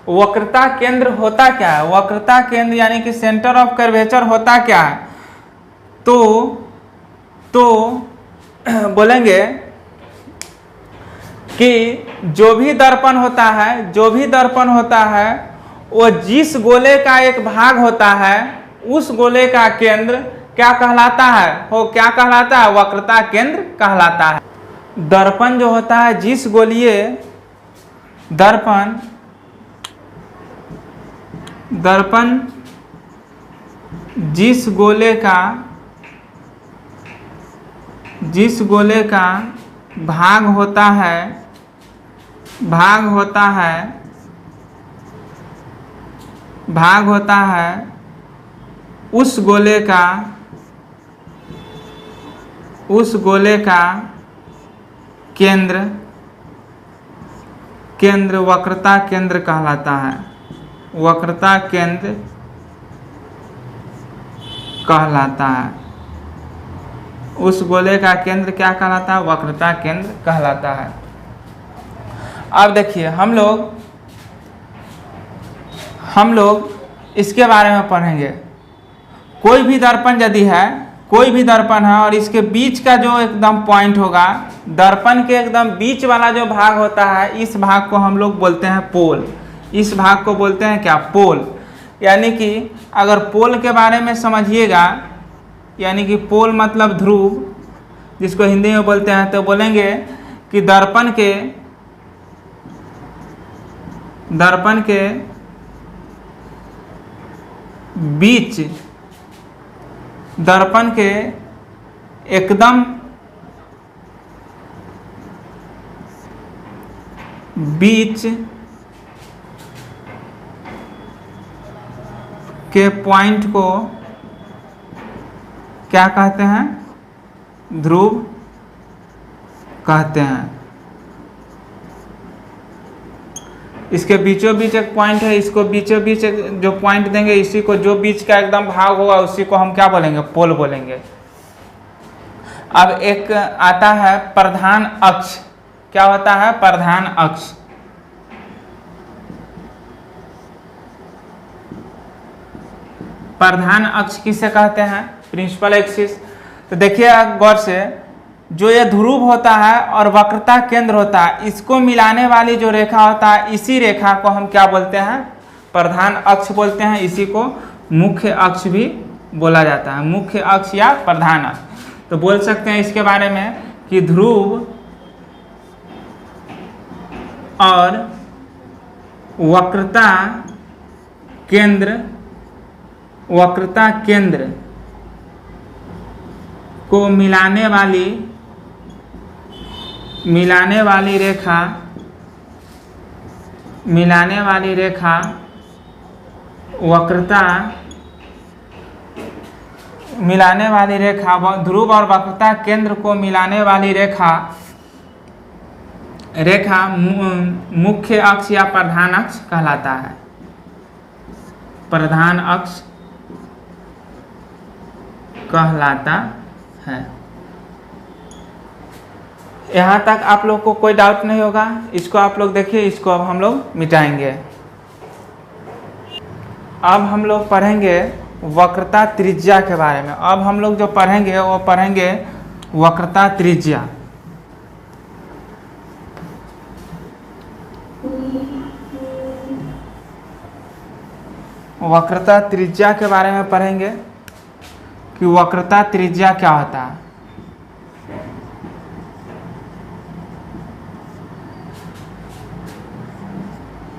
वक्रता केंद्र होता क्या है। वक्रता केंद्र यानी कि सेंटर ऑफ कर्वेचर होता क्या है, तो बोलेंगे कि जो भी दर्पण होता है वो जिस गोले का एक भाग होता है उस गोले का केंद्र क्या कहलाता है, वो क्या कहलाता है, वक्रता केंद्र कहलाता है। दर्पण जो होता है, जिस गोलीय दर्पण जिस गोले का भाग होता है भाग होता है उस गोले का केंद्र वक्रता केंद्र कहलाता है। वक्रता केंद्र कहलाता है। उस गोले का केंद्र क्या कहलाता है? वक्रता केंद्र कहलाता है। अब देखिए हम लोग इसके बारे में पढ़ेंगे। कोई भी दर्पण है और इसके बीच का जो एकदम पॉइंट होगा, दर्पण के एकदम बीच वाला जो भाग होता है, इस भाग को हम लोग बोलते हैं पोल। इस भाग को बोलते हैं क्या? पोल। यानी कि अगर पोल के बारे में समझिएगा, यानी कि पोल मतलब ध्रुव, जिसको हिंदी में बोलते हैं, तो बोलेंगे कि दर्पण के बीच, दर्पण के एकदम बीच के पॉइंट को क्या कहते हैं? ध्रुव कहते हैं। इसके बीचों बीच एक पॉइंट है, इसको बीचों बीच जो पॉइंट देंगे, इसी को, जो बीच का एकदम भाग होगा, उसी को हम क्या बोलेंगे? पोल बोलेंगे। अब एक आता है प्रधान अक्ष। क्या होता है? प्रधान अक्ष। प्रधान अक्ष किसे कहते हैं? Principal axis. तो देखिए गौर से, जो ये ध्रुव होता है और वक्रता केंद्र होता है, इसको मिलाने वाली जो रेखा होता है, इसी रेखा को हम क्या बोलते हैं? प्रधान अक्ष बोलते हैं। इसी को मुख्य अक्ष भी बोला जाता है। मुख्य अक्ष या प्रधान अक्ष। तो बोल सकते हैं इसके बारे में कि ध्रुव और वक्रता केंद्र को मिलाने वाली रेखा ध्रुव और वक्रता केंद्र को मिलाने वाली रेखा मुख्य अक्ष या प्रधान अक्ष कहलाता है। प्रधान अक्ष कहलाता है। यहाँ तक आप लोग को कोई डाउट नहीं होगा। इसको आप लोग देखिए, इसको अब हम लोग मिटाएंगे। अब हम लोग पढ़ेंगे वक्रता त्रिज्या के बारे में। अब हम लोग जो पढ़ेंगे वो पढ़ेंगे वक्रता त्रिज्या। वक्रता त्रिज्या के बारे में पढ़ेंगे कि वक्रता त्रिज्या क्या होता है।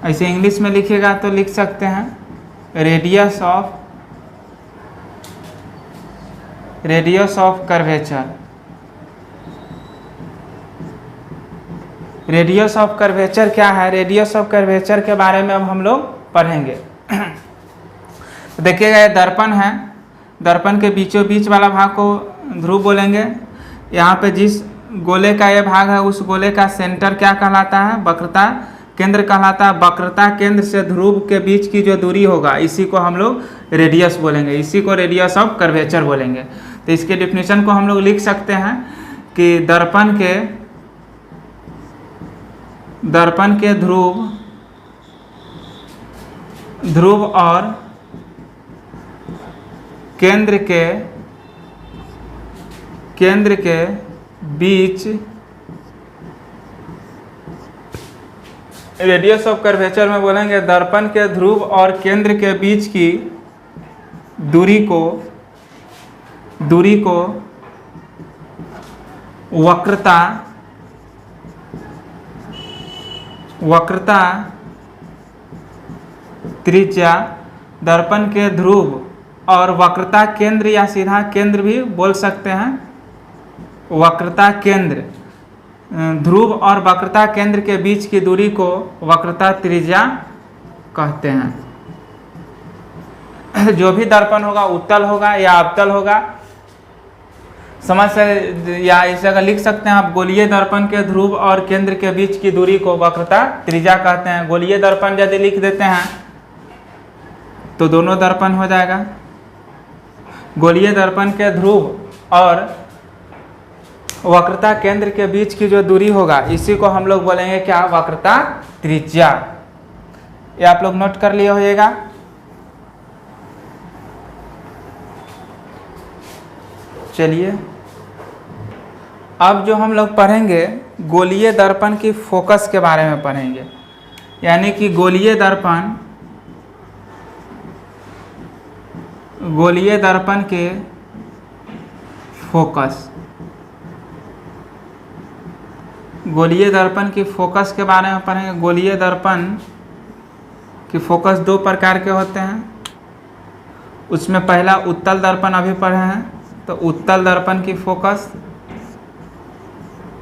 ऐसे इंग्लिश में लिखिएगा तो लिख सकते हैं radius of curvature. Radius of curvature क्या है? रेडियस ऑफ कर्वेचर के बारे में अब हम लोग पढ़ेंगे। देखिएगा, ये दर्पण है। दर्पण के बीचों बीच वाला भाग को ध्रुव बोलेंगे। यहाँ पे जिस गोले का ये भाग है, उस गोले का सेंटर क्या कहलाता है? वक्रता केंद्र कहलाता है। वक्रता केंद्र से ध्रुव के बीच की जो दूरी होगा, इसी को हम लोग रेडियस बोलेंगे। इसी को रेडियस ऑफ कर्वेचर बोलेंगे। तो इसके डिफिनीशन को हम लोग लिख सकते हैं कि दर्पण के ध्रुव और केंद्र के बीच रेडियस ऑफ कर्वेचर में बोलेंगे दर्पण के ध्रुव और केंद्र के बीच की दूरी को वक्रता त्रिज्या। दर्पण के ध्रुव और वक्रता केंद्र या सीधा केंद्र भी बोल सकते हैं। वक्रता केंद्र ध्रुव और वक्रता केंद्र के बीच की दूरी को वक्रता त्रिज्या कहते हैं। जो भी दर्पण होगा उत्तल होगा या अवतल होगा, समझ से या इसे अगर लिख सकते हैं आप, गोलीय दर्पण के ध्रुव और केंद्र के बीच की दूरी को वक्रता त्रिज्या कहते हैं। गोलीय दर्पण यदि लिख देते हैं तो दोनों दर्पण हो जाएगा। गोलीय दर्पण के ध्रुव और वक्रता केंद्र के बीच की जो दूरी होगा इसी को हम लोग बोलेंगे क्या, वक्रता त्रिज्या। ये आप लोग नोट कर लिए होइएगा। चलिए अब जो हम लोग पढ़ेंगे गोलीय दर्पण की फोकस के बारे में पढ़ेंगे, यानी कि गोलीय दर्पण के फोकस, गोलीय दर्पण की फोकस के बारे में पढ़ेंगे। गोलीय दर्पण की फोकस दो प्रकार के होते हैं। उसमें पहला उत्तल दर्पण अभी पढ़े हैं, तो उत्तल दर्पण की फोकस,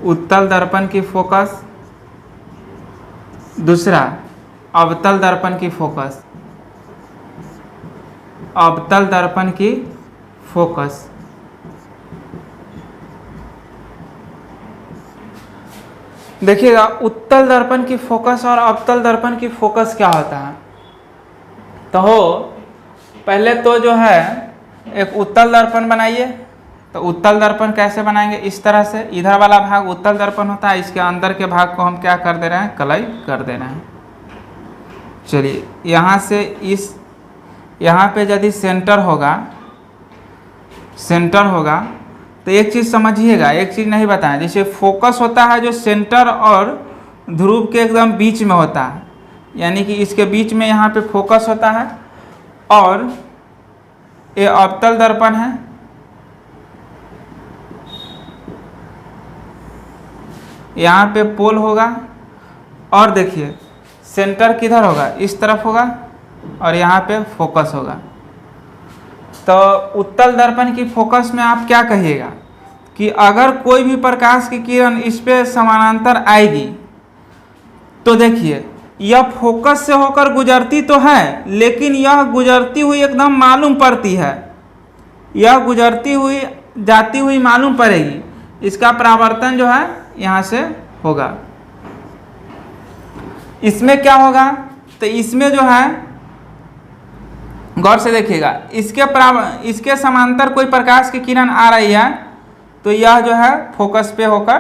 उत्तल दर्पण की फोकस। दूसरा अवतल दर्पण की फोकस, अवतल दर्पण की फोकस। देखिएगा उत्तल दर्पण की फोकस और अवतल दर्पण की फोकस क्या होता है। तो पहले तो जो है एक उत्तल दर्पण बनाइए। तो उत्तल दर्पण कैसे बनाएंगे, इस तरह से इधर वाला भाग उत्तल दर्पण होता है, इसके अंदर के भाग को हम क्या कर दे रहे हैं, कलाई कर दे रहे हैं। चलिए यहाँ से इस, यहाँ पे यदि सेंटर होगा तो एक चीज़ समझिएगा, एक चीज़ नहीं बताएं। जैसे फोकस होता है जो सेंटर और ध्रुव के एकदम बीच में होता है, यानी कि इसके बीच में यहाँ पे फोकस होता है। और ये अवतल दर्पण है, यहाँ पे पोल होगा। और देखिए सेंटर किधर होगा, इस तरफ होगा, और यहाँ पे फोकस होगा। तो उत्तल दर्पण की फोकस में आप क्या कहिएगा कि अगर कोई भी प्रकाश की किरण इस पे समानांतर आएगी तो देखिए यह फोकस से होकर गुजरती तो है, लेकिन यह गुजरती हुई एकदम मालूम पड़ती है, यह गुजरती हुई जाती हुई मालूम पड़ेगी। इसका परावर्तन जो है यहाँ से होगा। इसमें क्या होगा, तो इसमें जो है गौर से देखिएगा, इसके समांतर कोई प्रकाश की किरण आ रही है तो यह जो है फोकस पे होकर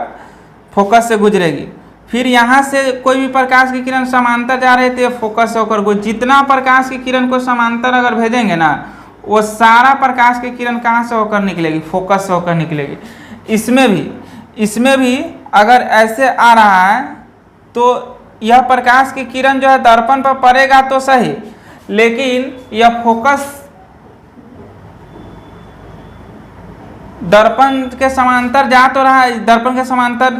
फोकस से गुजरेगी। फिर यहाँ से कोई भी प्रकाश की किरण समांतर जा रही है तो यह फोकस से होकर जितना प्रकाश की किरण को समांतर अगर भेजेंगे ना, वो सारा प्रकाश की किरण कहाँ से होकर निकलेगी, फोकस से होकर निकलेगी। इसमें भी अगर ऐसे आ रहा है तो यह प्रकाश की किरण जो है दर्पण पर पड़ेगा तो सही, लेकिन यह फोकस दर्पण के समांतर जा तो रहा है, दर्पण के समांतर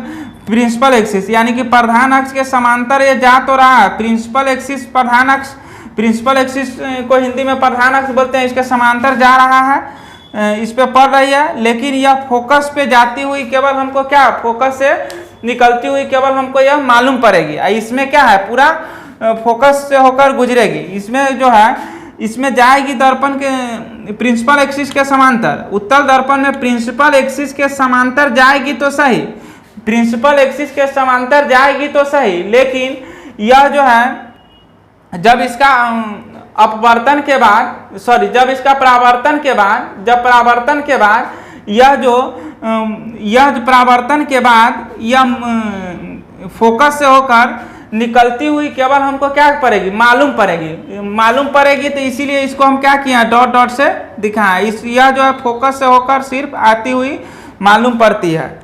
प्रिंसिपल एक्सिस यानी कि प्रधान अक्ष के समांतर ये जा तो रहा है। प्रिंसिपल एक्सिस प्रधान अक्ष, प्रिंसिपल एक्सिस को हिंदी में प्रधान अक्ष बोलते हैं, इसके समांतर जा रहा है, इस पे पड़ रही है, लेकिन यह फोकस पे जाती हुई केवल हमको क्या, फोकस से निकलती हुई केवल हमको यह मालूम पड़ेगी। इसमें क्या है, पूरा फोकस से होकर गुजरेगी। इसमें जो है, इसमें जाएगी दर्पण के प्रिंसिपल एक्सिस के समांतर। उत्तल दर्पण में प्रिंसिपल एक्सिस के समांतर जाएगी तो सही, प्रिंसिपल एक्सिस के समांतर जाएगी तो सही, लेकिन यह जो है जब इसका अपवर्तन के बाद, सॉरी जब इसका परावर्तन के बाद, जब परावर्तन के बाद यह जो परावर्तन के बाद यह फोकस से होकर निकलती हुई केवल हमको क्या पड़ेगी, मालूम पड़ेगी। तो इसीलिए इसको हम क्या किए, डॉट डॉट से दिखाएं। यह जो है फोकस से होकर सिर्फ आती हुई मालूम पड़ती है।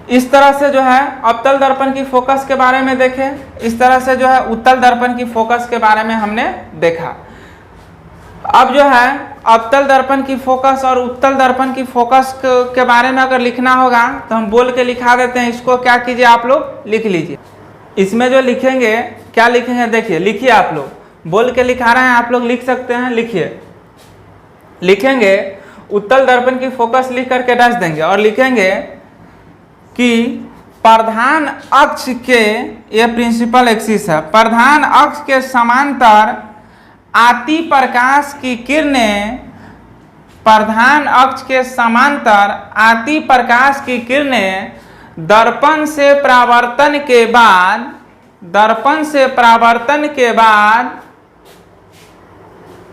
इस तरह से जो है अवतल दर्पण की फोकस के बारे में देखें, इस तरह से जो है उत्तल दर्पण की फोकस के बारे में हमने देखा। अब जो है अवतल दर्पण की फोकस और उत्तल दर्पण की फोकस के बारे में अगर लिखना होगा तो हम बोल के लिखा देते हैं। इसको क्या कीजिए, आप लोग लिख लीजिए। इसमें जो लिखेंगे, क्या लिखेंगे, देखिए लिखिए, आप लोग बोल के लिखा रहे हैं, आप लोग लिख सकते हैं, लिखिए। लिखेंगे उत्तल दर्पण की फोकस लिख करके डैश देंगे और लिखेंगे कि प्रधान अक्ष के, ये प्रिंसिपल एक्सिस है, प्रधान अक्ष के समांतर आती प्रकाश की किरणें, प्रधान अक्ष के समांतर आती प्रकाश की किरणें दर्पण से परावर्तन के बाद, दर्पण से परावर्तन के बाद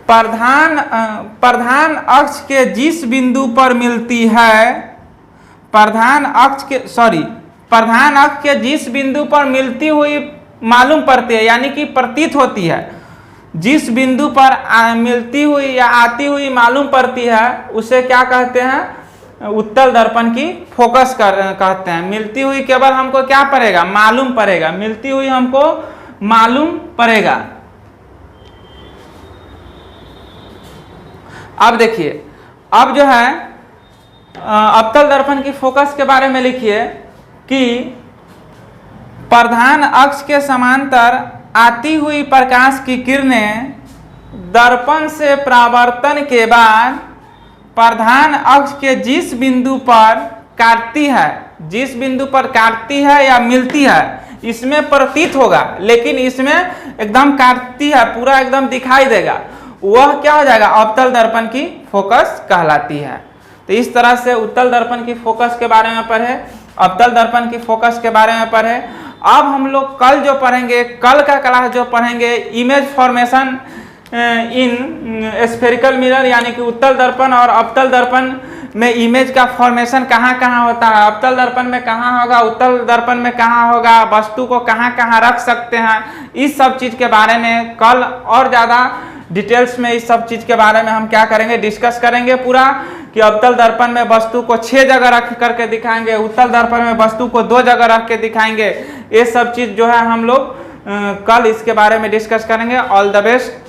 प्रधान अक्ष के जिस बिंदु पर मिलती है, प्रधान अक्ष के जिस बिंदु पर मिलती हुई मालूम पड़ती है, यानी कि प्रतीत होती है, जिस बिंदु पर मिलती हुई या आती हुई मालूम पड़ती है उसे क्या कहते हैं, उत्तल दर्पण की फोकस कहते हैं। मिलती हुई केवल हमको क्या पड़ेगा, मालूम पड़ेगा, मिलती हुई हमको मालूम पड़ेगा। अब देखिए, अब जो है अवतल दर्पण की फोकस के बारे में लिखिए कि प्रधान अक्ष के समांतर आती हुई प्रकाश की किरणें दर्पण से परावर्तन के बाद प्रधान अक्ष के जिस बिंदु पर काटती है, जिस बिंदु पर काटती है या मिलती है, इसमें प्रतीत होगा, लेकिन इसमें एकदम काटती है, पूरा एकदम दिखाई देगा, वह क्या हो जाएगा, अवतल दर्पण की फोकस कहलाती है। तो इस तरह से उत्तल दर्पण की फोकस के बारे में पढ़े, अवतल दर्पण की फोकस के बारे में पढ़े। अब हम लोग कल जो पढ़ेंगे, कल का क्लास जो पढ़ेंगे, image formation in spherical mirror, यानी कि उत्तल दर्पण और अवतल दर्पण में इमेज का फॉर्मेशन कहाँ कहाँ होता है, अवतल दर्पण में कहाँ होगा, उत्तल दर्पण में कहाँ होगा, वस्तु को कहाँ कहाँ रख सकते हैं, इस सब चीज़ के बारे में कल और ज़्यादा डिटेल्स में इस सब चीज़ के बारे में हम क्या करेंगे, डिस्कस करेंगे पूरा, कि अवतल दर्पण में वस्तु को 6 जगह रख करके दिखाएंगे, उत्तल दर्पण में वस्तु को 2 जगह रख के दिखाएंगे। ये सब चीज़ जो है हम लोग कल इसके बारे में डिस्कस करेंगे। All the best.